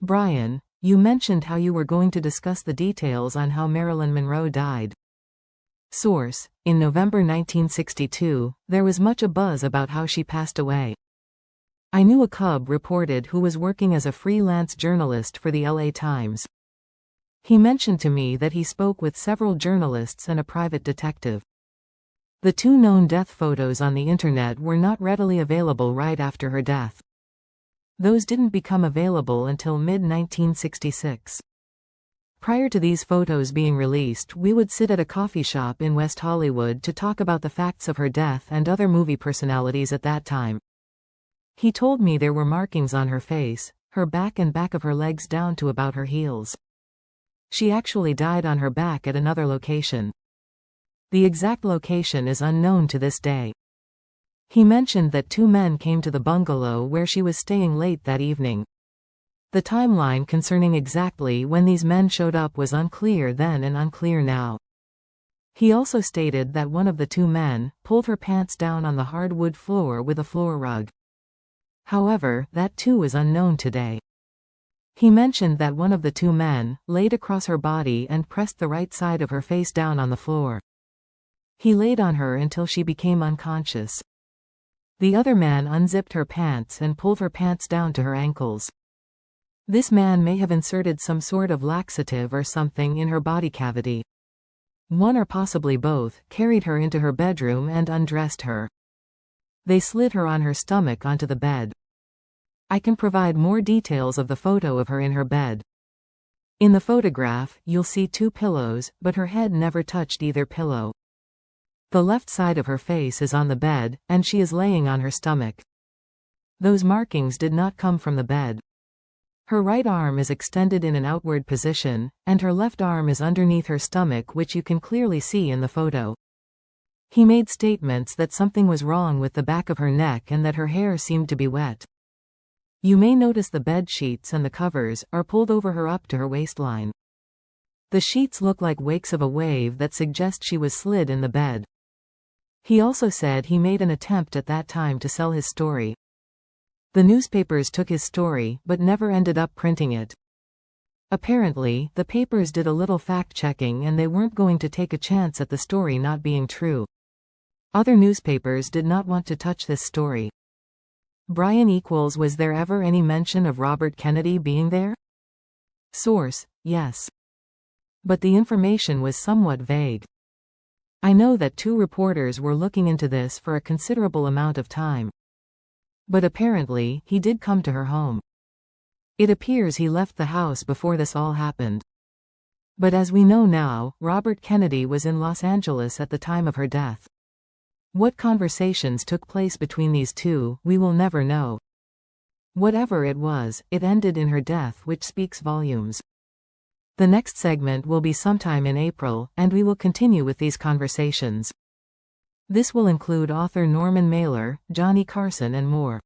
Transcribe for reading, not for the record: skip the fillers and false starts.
Brian, you mentioned how you were going to discuss the details on how Marilyn Monroe died. Source: in November 1962, there was much a buzz about how she passed away. I knew a cub reported who was working as a freelance journalist for the LA Times. He mentioned to me that he spoke with several journalists and a private detective. The two known death photos on the internet were not readily available right after her death. Those didn't become available until mid-1966. Prior to these photos being released, we would sit at a coffee shop in West Hollywood to talk about the facts of her death and other movie personalities at that time. He told me there were markings on her face, her back and back of her legs down to about her heels. She actually died on her back at another location. The exact location is unknown to this day. He mentioned that two men came to the bungalow where she was staying late that evening. The timeline concerning exactly when these men showed up was unclear then and unclear now. He also stated that one of the two men pulled her pants down on the hardwood floor with a floor rug. However, that too is unknown today. He mentioned that one of the two men laid across her body and pressed the right side of her face down on the floor. He laid on her until she became unconscious. The other man unzipped her pants and pulled her pants down to her ankles. This man may have inserted some sort of laxative or something in her body cavity. One or possibly both carried her into her bedroom and undressed her. They slid her on her stomach onto the bed. I can provide more details of the photo of her in her bed. In the photograph, you'll see two pillows, but her head never touched either pillow. The left side of her face is on the bed, and she is laying on her stomach. Those markings did not come from the bed. Her right arm is extended in an outward position, and her left arm is underneath her stomach, which you can clearly see in the photo. He made statements that something was wrong with the back of her neck and that her hair seemed to be wet. You may notice the bed sheets and the covers are pulled over her up to her waistline. The sheets look like wakes of a wave that suggest she was slid in the bed. He also said he made an attempt at that time to sell his story. The newspapers took his story but never ended up printing it. Apparently, the papers did a little fact-checking and they weren't going to take a chance at the story not being true. Other newspapers did not want to touch this story. Brian equals Was there ever any mention of Robert Kennedy being there? Source: yes. But the information was somewhat vague. I know that two reporters were looking into this for a considerable amount of time. But apparently, he did come to her home. It appears he left the house before this all happened. But as we know now, Robert Kennedy was in Los Angeles at the time of her death. What conversations took place between these two, we will never know. Whatever it was, it ended in her death, which speaks volumes. The next segment will be sometime in April, and we will continue with these conversations. This will include author Norman Mailer, Johnny Carson and more.